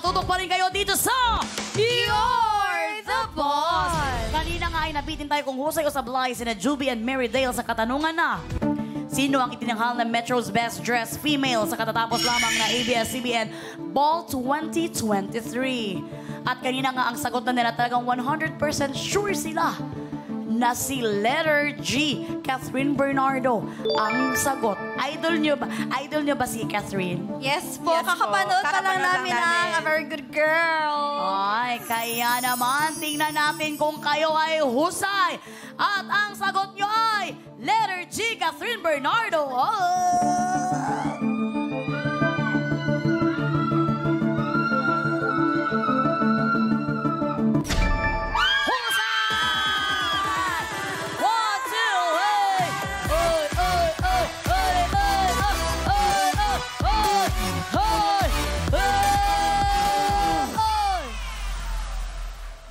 Nakatutok pa rin kayo dito sa You're the Boss! Kanina nga ay nabitin tayo kung husay o sablay sina Juby and Mary Dale sa katanungan na sino ang itinanghal na Metro's Best Dressed Female sa katatapos lamang na ABS-CBN Ball 2023. At kanina nga ang sagot na nila talagang 100% sure sila na si letter G, Catherine Bernardo, ang sagot. Idol nyo ba si Catherine? Yes po, kakapanood pa lang namin ang A Very Good Girl. Ay, kaya naman, tingnan natin kung kayo ay husay. At ang sagot nyo ay letter G, Catherine Bernardo.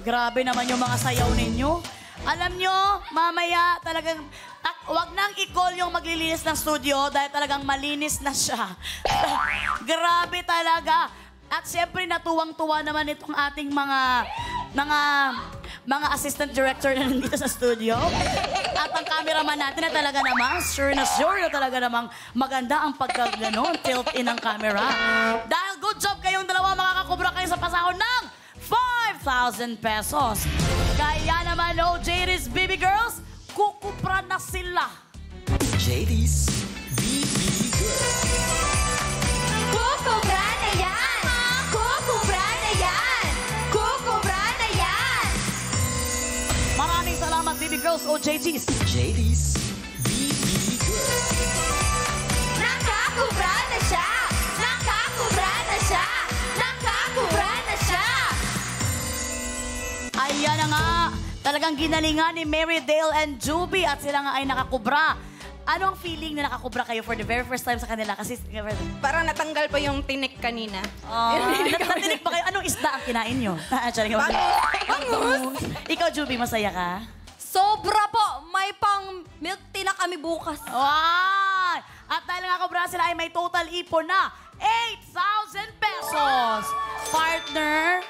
Grabe naman yung mga sayaw ninyo. Alam nyo, mamaya talagang, wag nang i-call yung maglilinis ng studio dahil talagang malinis na siya. Grabe talaga. At syempre natuwang-tuwa naman itong ating mga assistant director na nandito sa studio. At ang cameraman natin na talaga namang sure na talaga namang maganda ang pagkaganon, tilt in ang camera. Dahil good job kayong dalawa, makakakubra kayo sa pasahod ng 5,000 pesos. Kaya naman, JD's Baby Girls, kukupra na sila. JD's Baby Girls. Kukupra na yan! Kukupra na yan! Kukupra na yan! Maraming salamat, Baby Girls o JD's. JD's Baby Girls. Nakakubra na siya! Nakakubra na siya! Nakakubra na siya! Ayan na nga, talagang ginalingan ni Mary Dale and Juby at sila nga ay nakakubra. Ano ang feeling na nakakubra kayo for the very first time sa kanila? Kasi parang natanggal pa yung tinik kanina. natinig pa kayo? Anong isda ang kinain nyo? Bangus! Ikaw, Juby, masaya ka? Sobra po! May pang milk tea na kami bukas. Wow! At dahil nakakubra sila ay may total ipon na 8,000 pesos. Partner?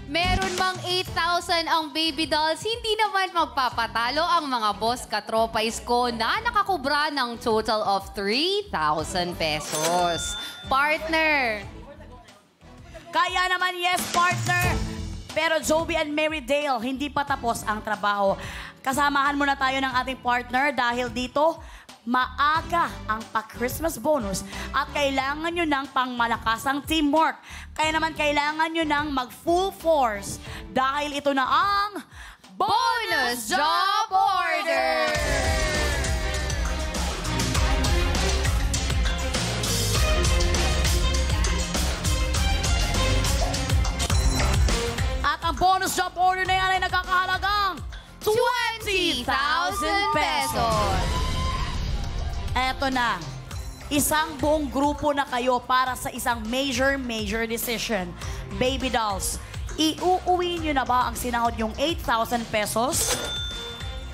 Meron mang 8,000 ang baby dolls, hindi naman magpapatalo ang mga boss katropais ko na nakakubra ng total of 3,000 pesos. Partner! Kaya naman, yes, partner! Pero Joby and Mary Dale, hindi pa tapos ang trabaho. Kasamahan muna tayo ng ating partner dahil dito, maaga ang pa-Christmas bonus at kailangan nyo ng pangmalakasang teamwork. Kaya naman kailangan nyo ng mag-full force dahil ito na ang Bonus Job Order! At ang bonus job order na yan ay nagkakahalagang 20,000 pesos! Eto na, isang buong grupo na kayo para sa isang major decision. Baby dolls, iuuwi nyo na ba ang sinahod yung 8,000 pesos?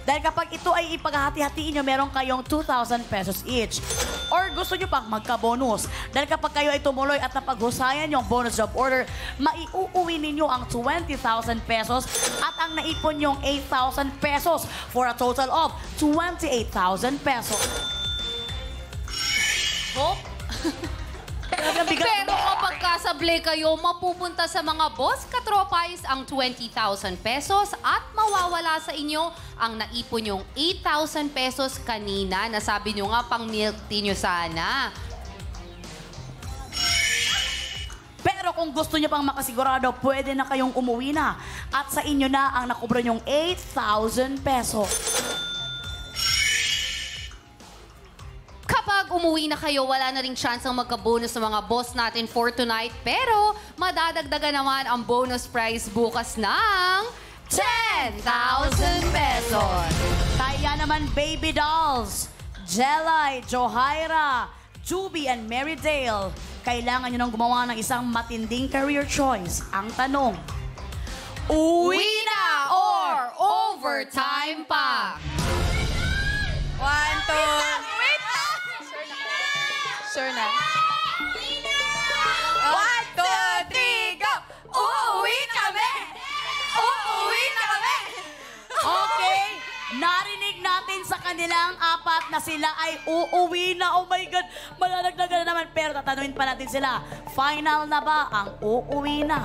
Dahil kapag ito ay ipaghati-hatiin nyo, meron kayong 2,000 pesos each. Or gusto nyo pang magka-bonus. Dahil kapag kayo ay tumuloy at napaghusayan yung bonus job order, maiuuwi ninyo ang 20,000 pesos at ang naipon yung 8,000 pesos for a total of 28,000 pesos. Pero kapag kasablay kayo, mapupunta sa mga boss katropais ang 20,000 pesos at mawawala sa inyo ang naipon yung 8,000 pesos kanina. Nasabi nyo nga pang milk tea nyo sana. Pero kung gusto nyo pang makasigurado, pwede na kayong umuwi na at sa inyo na ang nakubra nyong 8,000 pesos. Kapag umuwi na kayo, wala na ring chance ang magka-bonus sa mga boss natin for tonight. Pero madadagdagan naman ang bonus prize bukas ng 10,000 pesos. Kaya naman, baby dolls, Jelay, Johaira, Juby, and Mary Dale, kailangan nyo nang gumawa ng isang matinding career choice. Ang tanong, uwi na or overtime pa? 1, 2... Wait! Sure na. 1, 2, 3, go! Uuwi na kami! Uuwi na kami! Okay, narinig natin sa kanilang apat na sila ay uuwi na. Oh my God, malalagdagan na naman. Pero tatanungin pa natin sila, final na ba ang uuwi na?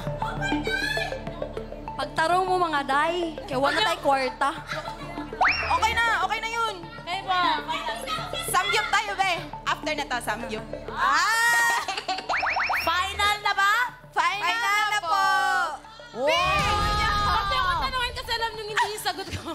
Pagtarong mo mga day, kaya wala tayo kwarta. Okay na yun. Samgyup tayo, be. After na to, samgyup. Final na ba? Final na po! Wow! kasi alam nyo hindi yung sagot ko.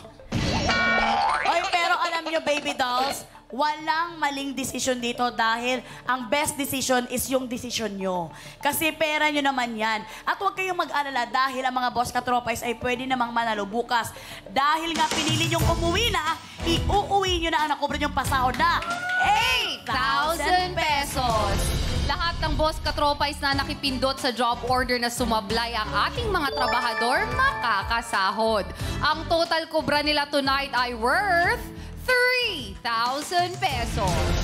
Oy, pero alam nyo, baby dolls, walang maling desisyon dito dahil ang best decision is yung desisyon nyo. Kasi pera nyo naman yan. At huwag kayong mag-alala dahil ang mga boss katropais ay pwede namang manalo bukas. Dahil nga pinili nyong umuwi na, iuuwi nyo na ang nakubra nyong pasahod na 8,000 pesos. Lahat ng boss katropais na nakipindot sa job order na sumablay ang ating mga trabahador makakasahod. Ang total kubra nila tonight ay worth 3,000 pesos.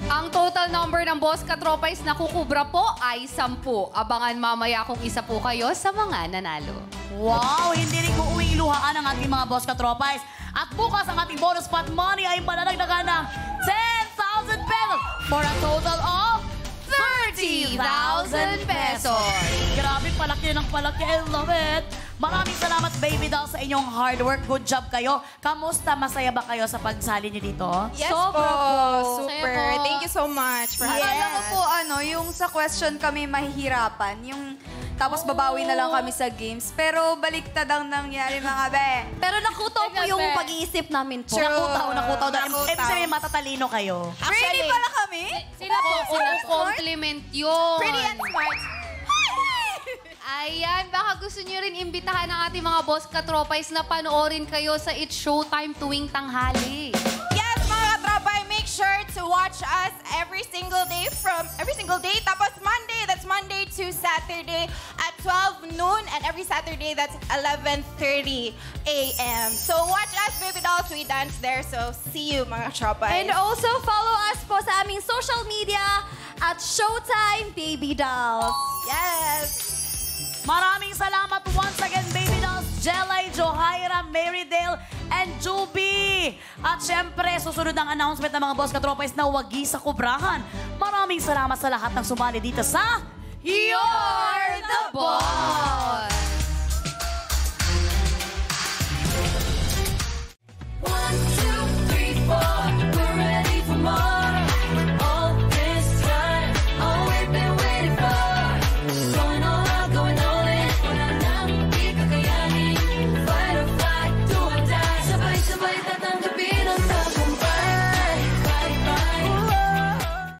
Ang total number ng boss katropais na kukubra po ay 10. Abangan mamaya kung isa po kayo sa mga nanalo. Wow! Hindi rin uuwing luhaan ang ating mga boss katropais. At bukas ang ating bonus pot money ay pananagdagan ng 10,000 pesos for a total of 30,000 pesos. Grabe, palaki ng palaki. I love it. Maraming salamat, baby doll, sa inyong hard work. Good job kayo. Kamusta? Masaya ba kayo sa pagsali niyo dito? Yes Sobra po. po. Super. Saya po. Thank you so much for having Akala ko us. po, yung sa question kami mahihirapan. Tapos babawi na lang kami sa games. Pero baliktad ang nangyari, mga be. Pero nakutaw po yung pag-iisip namin po. Nakutaw. Nakutaw. Ibig sabihin, matatalino kayo. Really pala kami? Sila po, compliment yun. Pretty and smart. Ayan, baka gusto nyo rin imbitahan ng ating mga boss katropais na panoorin kayo sa It's Showtime tuwing tanghali. Yes, mga katrapay, make sure to watch us every single day. Tapos Monday, that's Monday to Saturday at 12 noon. And every Saturday, that's 11:30 a.m. So watch us, baby dolls. We dance there. So see you, mga katrapay. And also follow us po sa aming social media at Showtime Baby Dolls. Yes. Maraming salamat once again, baby dolls, Jelay, Johaira, Marydale, and Juby. At syempre, susunod ang announcement ng mga boss katropais na wagi sa kubrahan. Maraming salamat sa lahat ng sumali dito sa You're the Boss!